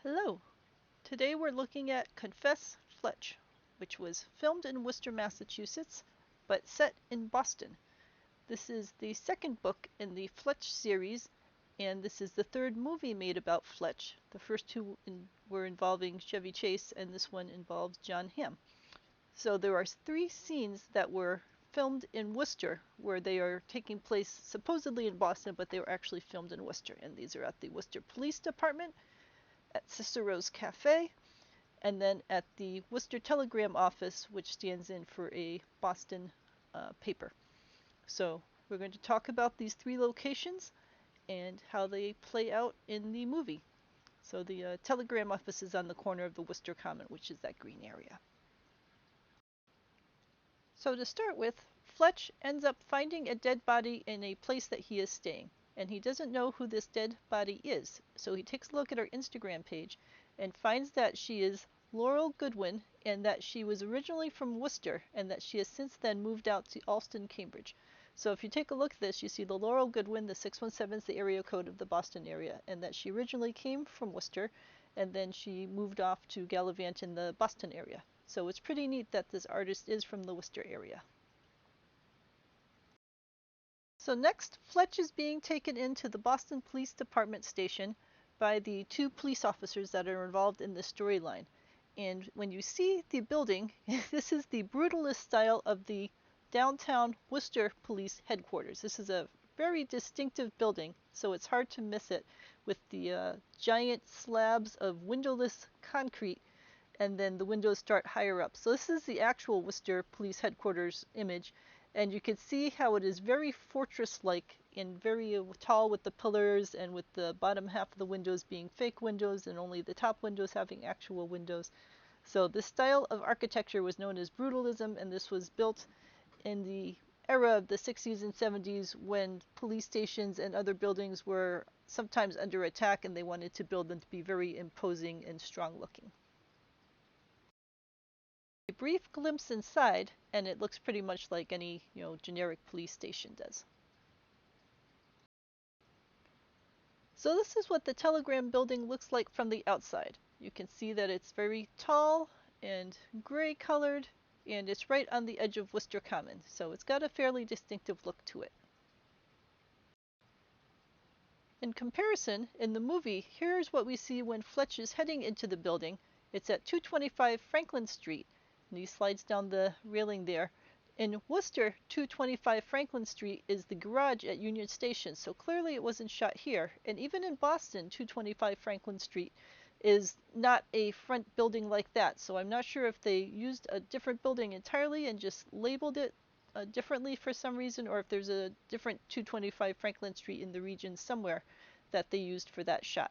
Hello! Today we're looking at Confess, Fletch, which was filmed in Worcester, Massachusetts, but set in Boston. This is the second book in the Fletch series, and this is the third movie made about Fletch. The first two were involving Chevy Chase, and this one involves John Hamm. So there are three scenes that were filmed in Worcester, where they are taking place supposedly in Boston, but they were actually filmed in Worcester. And these are at the Worcester Police Department, at Cicero's Cafe, and then at the Worcester Telegram Office, which stands in for a Boston paper. So we're going to talk about these three locations and how they play out in the movie. So the Telegram Office is on the corner of the Worcester Common, which is that green area. So to start with, Fletch ends up finding a dead body in a place that he is staying, and he doesn't know who this dead body is. So he takes a look at her Instagram page and finds that she is Laurel Goodwin, and that she was originally from Worcester, and that she has since then moved out to Alston, Cambridge. So if you take a look at this, you see the Laurel Goodwin, the 617 is the area code of the Boston area, and that she originally came from Worcester, and then she moved off to gallivant in the Boston area. So it's pretty neat that this artist is from the Worcester area. So next, Fletch is being taken into the Boston Police Department station by the two police officers that are involved in this storyline. And when you see the building, this is the brutalist style of the downtown Worcester Police Headquarters. This is a very distinctive building, so it's hard to miss it, with the giant slabs of windowless concrete, and then the windows start higher up. So this is the actual Worcester Police Headquarters image, and you can see how it is very fortress-like and very tall, with the pillars and with the bottom half of the windows being fake windows and only the top windows having actual windows. So this style of architecture was known as brutalism, and this was built in the era of the 60s and 70s, when police stations and other buildings were sometimes under attack, and they wanted to build them to be very imposing and strong looking. A brief glimpse inside, and it looks pretty much like any generic police station does. So this is what the Telegram building looks like from the outside. You can see that it's very tall and gray colored, and it's right on the edge of Worcester Common, so it's got a fairly distinctive look to it. In comparison, in the movie, here's what we see when Fletch is heading into the building. It's at 225 Franklin Street, and he slides down the railing there. In Worcester, 225 Franklin Street is the garage at Union Station, so clearly it wasn't shot here. And even in Boston, 225 Franklin Street is not a front building like that, so I'm not sure if they used a different building entirely and just labeled it differently for some reason, or if there's a different 225 Franklin Street in the region somewhere that they used for that shot.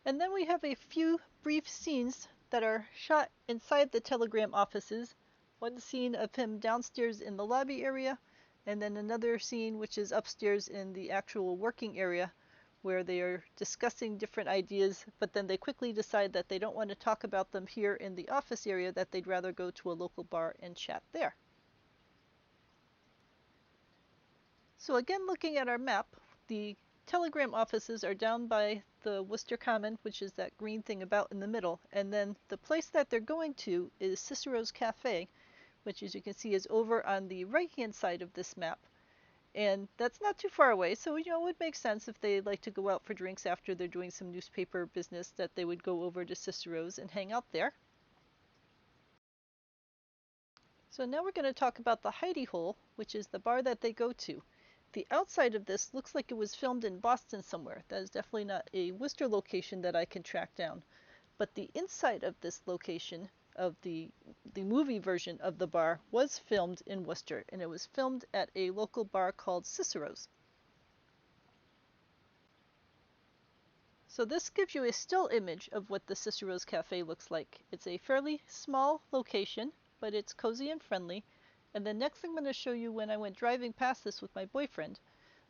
And then we have a few brief scenes that are shot inside the Telegram offices. One scene of him downstairs in the lobby area, and then another scene which is upstairs in the actual working area, where they are discussing different ideas, but then they quickly decide that they don't want to talk about them here in the office area, that they'd rather go to a local bar and chat there. So again, looking at our map, the Telegram offices are down by the Worcester Common, which is that green thing about in the middle, and then the place that they're going to is Cicero's Cafe, which, as you can see, is over on the right-hand side of this map. And that's not too far away, so it would make sense if they like to go out for drinks after they're doing some newspaper business, that they would go over to Cicero's and hang out there. So now we're going to talk about the Hidey Hole, which is the bar that they go to. The outside of this looks like it was filmed in Boston somewhere. That is definitely not a Worcester location that I can track down. But the inside of this location, of the movie version of the bar, was filmed in Worcester, and it was filmed at a local bar called Cicero's. So this gives you a still image of what the Cicero's Cafe looks like. It's a fairly small location, but it's cozy and friendly. And the next I'm going to show you when I went driving past this with my boyfriend.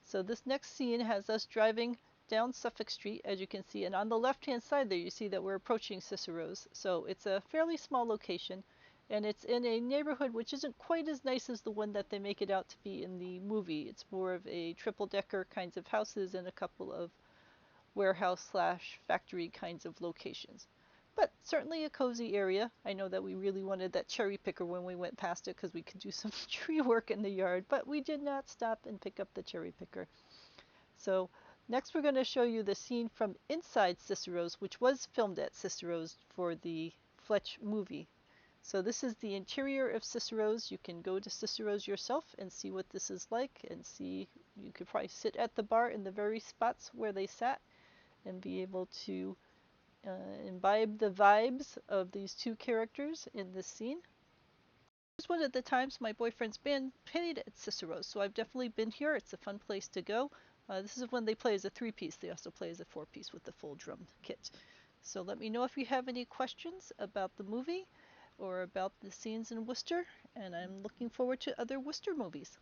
So this next scene has us driving down Suffolk Street, as you can see, and on the left-hand side there you see that we're approaching Cicero's. So it's a fairly small location, and it's in a neighborhood which isn't quite as nice as the one that they make it out to be in the movie. It's more of a triple-decker kinds of houses and a couple of warehouse slash factory kinds of locations. But certainly a cozy area. I know that we really wanted that cherry picker when we went past it because we could do some tree work in the yard, but we did not stop and pick up the cherry picker. So next we're going to show you the scene from inside Cicero's, which was filmed at Cicero's for the Fletch movie. So this is the interior of Cicero's. You can go to Cicero's yourself and see what this is like, and see, you could probably sit at the bar in the very spots where they sat and be able to imbibe the vibes of these two characters in this scene. This was one of the times my boyfriend's band played at Cicero's, so I've definitely been here. It's a fun place to go. This is when they play as a 3-piece. They also play as a 4-piece with the full drum kit. So let me know if you have any questions about the movie or about the scenes in Worcester, and I'm looking forward to other Worcester movies.